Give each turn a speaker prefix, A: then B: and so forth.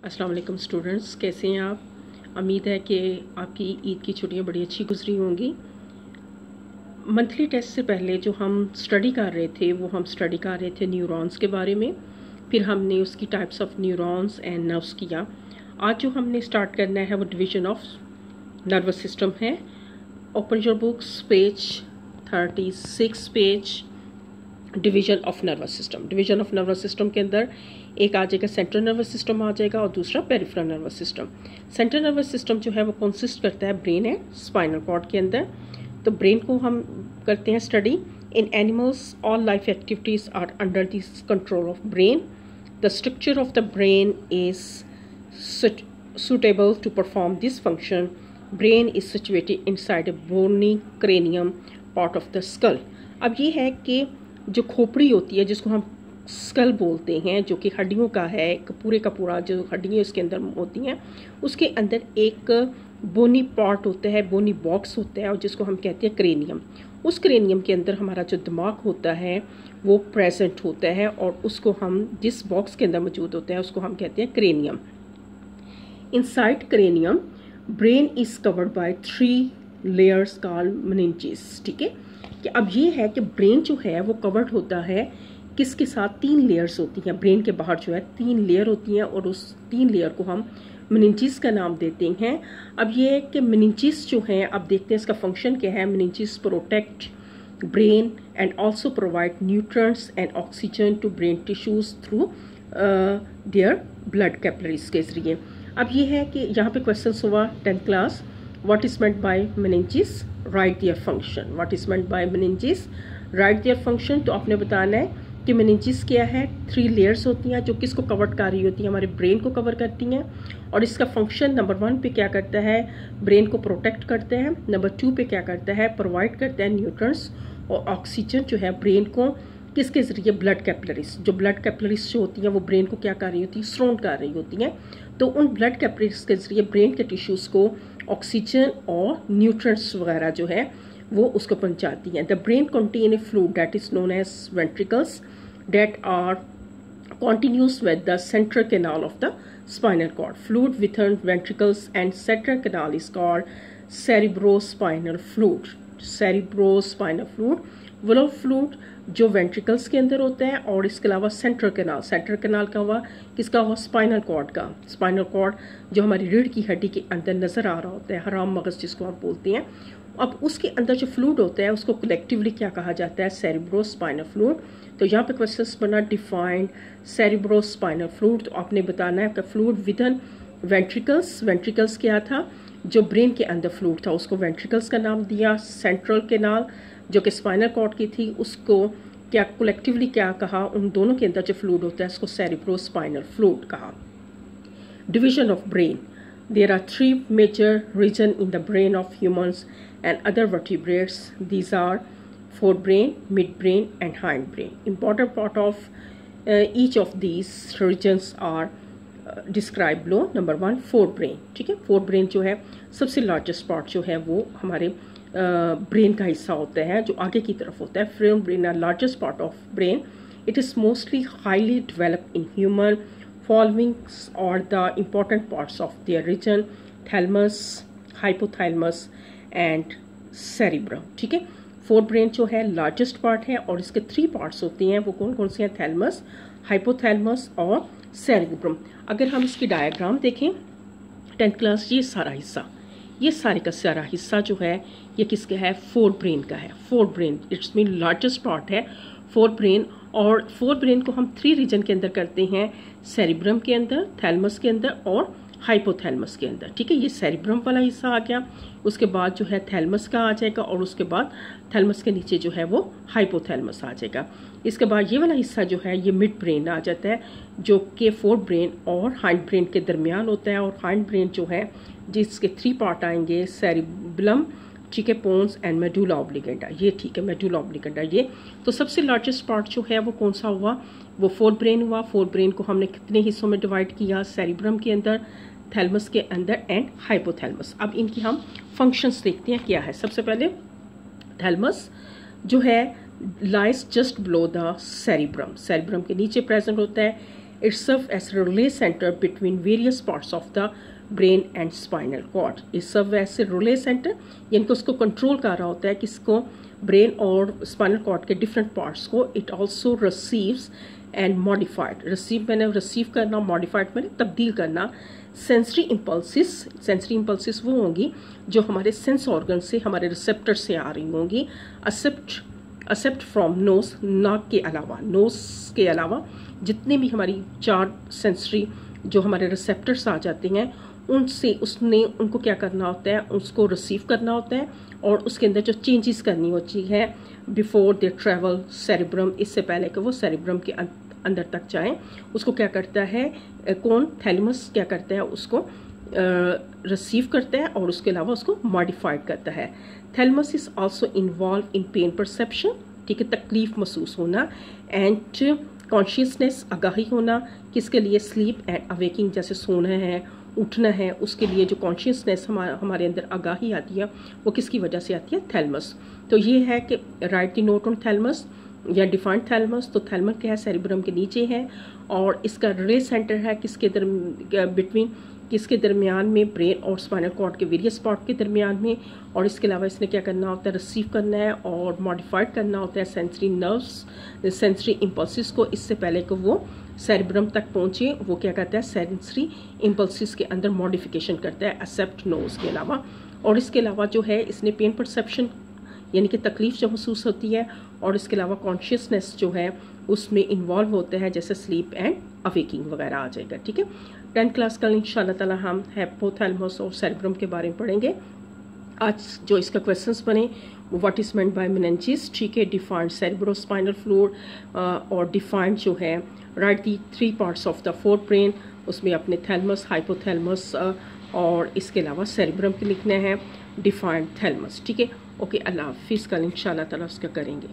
A: अस्सलाम वालेकुम स्टूडेंट्स, कैसे हैं आप। उम्मीद है कि आपकी ईद की छुट्टियां बड़ी अच्छी गुजरी होंगी। मंथली टेस्ट से पहले जो हम स्टडी कर रहे थे वो हम स्टडी कर रहे थे न्यूरॉन्स के बारे में। फिर हमने उसकी types of neurons and nerves किया। आज जो हमने स्टार्ट करना है वो डिवीजन ऑफ नर्वस सिस्टम है। Open your books, page 36 page. Division of nervous system. Division of nervous system के अंदर एक आ जाएगा सेंट्रल नर्वस सिस्टम आ जाएगा और दूसरा peripheral nervous system. Central nervous system जो है वो कंसिस्ट करता है ब्रेन है स्पाइनल कॉर्ड के अंदर। तो ब्रेन को हम करते हैं study. In animals all life activities are under the control of brain. The structure of the brain is suitable to perform this function. Brain is situated inside a bony cranium part of the skull. अब ये है कि जो खोपड़ी होती है जिसको हम स्कल बोलते हैं, जो कि हड्डियों का है, पूरे का पूरा जो हड्डियाँ उसके अंदर होती हैं, उसके अंदर एक बोनी पार्ट होता है, बोनी बॉक्स होता है और जिसको हम कहते हैं क्रेनियम। उस क्रेनियम के अंदर हमारा जो दिमाग होता है वो प्रेजेंट होता है और उसको हम जिस बॉक्स के अंदर मौजूद होता है उसको हम कहते हैं cranium. Inside cranium, brain is covered by 3 layers called meninges। ठीक है कि अब ये है कि ब्रेन जो है वो कवर्ड होता है किसके साथ, 3 लेयर्स होती हैं। ब्रेन के बाहर जो है 3 लेयर होती हैं और उस 3 लेयर को हम meninges का नाम देते हैं। अब ये है कि meninges जो हैं, अब देखते हैं इसका फंक्शन क्या है। meninges protect brain and also provide nutrients and oxygen to brain tissues through their blood capillaries के जरिए। अब ये है कि यहाँ पे क्वेश्चन हुआ 10th class, what is meant by meninges, right their function. What is meant by meninges, right their function. तो आपने बताना है कि meninges क्या है। 3 लेयर्स होती हैं जो किसको कवर कर रही होती हैं, हमारे ब्रेन को कवर करती हैं। और इसका फंक्शन नंबर 1 पे क्या करता है, ब्रेन को प्रोटेक्ट करते हैं। नंबर 2 पे क्या करता है, प्रोवाइड करता है न्यूट्रिएंट्स और ऑक्सीजन जो है ब्रेन को किसके जरिए, ब्लड कैपिलरीज। जो ब्लड कैपिलरीज जो होती हैं वो ब्रेन को क्या कर रही होती है, सराउंड कर रही होती हैं। तो उन ब्लड कैपिलरीज के जरिए ब्रेन के टिश्यूज को ऑक्सीजन और न्यूट्रिएंट्स वगैरह जो है वो उसको पहुंचाती हैं। The brain contain a fluid that is known as ventricles that are continuous with the central canal of the spinal cord. Fluid within ventricles and central canal is called cerebrospinal fluid. Cerebrospinal fluid वो fluid जो ventricles के अंदर होता है और इसके अलावा central canal का हुआ किसका हुआ, स्पाइनल कॉर्ड का। स्पाइनल कॉर्ड जो हमारी रीढ़ की हड्डी के अंदर नज़र आ रहा होता है, हराम मगज जिसको हम बोलते हैं। अब उसके अंदर जो फ्लूइड होता है उसको कलेक्टिवली क्या कहा जाता है, सेरिब्रोस्पाइनल फ्लूइड। तो यहाँ पे क्वेश्चन बना डिफाइंड सेरिब्रोस्पाइनल फ्लूइड। तो आपने बताना है कि फ्लूइड विदन वेंट्रिकल्स क्या था, जो ब्रेन के अंदर फ्लूइड था उसको वेंट्रिकल्स का नाम दिया। सेंट्रल कैनाल जो कि स्पाइनल कॉर्ड की थी उसको क्या कलेक्टिवली क्या कहा, उन दोनों के अंदर जो फ्लूइड होता है उसको सेरिब्रोस्पाइनल फ्लूइड कहा। Division of brain, there are 3 major region in the brain of humans and other vertebrates. These are forebrain, midbrain and hindbrain. Important part of each of these regions are described below. Number 1, forebrain। ठीक है, forebrain जो है सबसे largest part जो है वो हमारे brain का हिस्सा होता है जो आगे की तरफ होता है। forebrain are largest part of brain. It is mostly highly developed in human. Following are the important parts of their region: thalamus, hypothalamus and cerebrum। ठीक है, फोर ब्रेन जो है लार्जेस्ट पार्ट है और इसके 3 पार्ट्स होते हैं, वो कौन कौन से हैं, थैलमस, हाइपोथैलमस और सेरिब्रम। अगर हम इसकी डायग्राम देखें 10th क्लास, ये सारा हिस्सा, ये सारे का सारा हिस्सा जो है ये किसका है, फोर ब्रेन का है। Fore brain it's mean largest part है फोर ब्रेन। और फोर ब्रेन को हम 3 रीजन के अंदर करते हैं, सेरिब्रम के अंदर, थैलमस के अंदर और हाइपोथैलमस के अंदर। ठीक है, ये सेरिब्रम वाला हिस्सा आ गया। उसके बाद जो है थैलमस का आ जाएगा और उसके बाद थैलमस के नीचे जो है वो हाइपोथैलमस आ जाएगा। इसके बाद ये वाला हिस्सा जो है ये मिड ब्रेन आ जाता है जो कि फोर ब्रेन और हाइंड ब्रेन के दरमियान होता है। और हाइंड ब्रेन जो है जिसके 3 पार्ट आएंगे, सेरिबलम, ठीक है, पोन्स एंड मेडुला ऑब्लिगेंटा। ये ठीक है, मेडुला ऑब्लिगेंटा ये। तो सबसे लार्जेस्ट पार्ट जो है वो कौन सा हुआ, वो फोर ब्रेन हुआ। फोर ब्रेन को हमने कितने हिस्सों में डिवाइड किया, सेरिब्रम के अंदर, थैलमस के अंदर एंड हाइपोथैलमस। अब इनकी हम फंक्शंस देखते हैं क्या है। सबसे पहले थैलमस जो है lies just below the cerebrum, cerebrum के नीचे प्रेजेंट होता है it serve as relay centre between various parts of the brain and spinal cord. It serve as relay centre, यानी कि उसको कंट्रोल कर रहा होता है किसको, ब्रेन और स्पाइनल कॉर्ड के डिफरेंट पार्ट्स को। It also receives and modified, receive मैंने रिसीव करना, मॉडिफाइड मैंने तब्दील करना सेंसरी इम्पल्सिस। सेंसरी इम्पल्सिस वो होंगी जो हमारे सेंस ऑर्गन से, हमारे रिसेप्टर से आ रही होंगी। एक्सेप्ट फ्रॉम नोज, नाक के अलावा, नोज के अलावा जितने भी हमारी 4 सेंसरी जो हमारे रिसेप्टर्स आ जाते हैं उनसे उसने उनको क्या करना होता है, उसको रिसीव करना होता है और उसके अंदर जो चेंजेस करनी होती है बिफोर दे ट्रैवल सेरिब्रम, इससे पहले कि वो सेरिब्रम के अंदर तक जाएं, उसको क्या करता है, कौन, थैलेमस क्या करता है, उसको रिसीव करता है और उसके अलावा उसको मॉडिफाइड करता है। Thalamus is also involve in pen perception, ठीक है, तकलीफ महसूस होना, एंड कॉन्शियसनेस, आगाही होना, किसके लिए, स्लीप एंड अवेकिंग, जैसे सोना है, उठना है, उसके लिए जो कॉन्शियसनेस हमारे अंदर आगाही आती है वो किसकी वजह से आती है, थैलेमस। तो ये है कि right the note on thalamus या डिफाइंड थैलेमस। तो थैलेमस क्या है, सेरिब्रम के नीचे है और इसका रिले सेंटर है किसके बिटवीन, किसके दरमियान में, ब्रेन और स्पाइनल कॉर्ड के वेरियस पार्ट के दरमियान में। और इसके अलावा इसने क्या करना होता है, रिसीव करना है और मॉडिफाइड करना होता है सेंसरी नर्व्स, सेंसरी इम्पल्सिस को, इससे पहले कि वो सेरिब्रम तक पहुंचे। वो क्या करता है, सेंसरी इम्पल्सिस के अंदर मॉडिफिकेशन करता है एक्सेप्ट नोज के अलावा। और इसके अलावा जो है इसने पेन परसेप्शन यानी कि तकलीफ जो महसूस होती है, और इसके अलावा कॉन्शियसनेस जो है उसमें इन्वॉल्व होता है, जैसे स्लीप एंड अवेकिंग वगैरह आ जाएगा, ठीक है। 10th क्लास कल इंशाल्लाह ताला हम हाइपोथैलेमस और सेरिब्रम के बारे में पढ़ेंगे। आज जो इसका क्वेश्चंस बने वो what is meant by meninges, ठीक है, डिफाइंड सेरिब्रोस्पाइनल फ्लूइड और डिफाइंड जो है right the 3 parts of the fore brain, उसमें अपने थैलेमस, हाइपोथैलेमस और इसके अलावा सेरिब्रम के लिखना है डिफाइंड थैलेमस, ठीक है। ओके, अल्लाह हाफिज़, कल इंशाल्लाह ताला उसका करेंगे।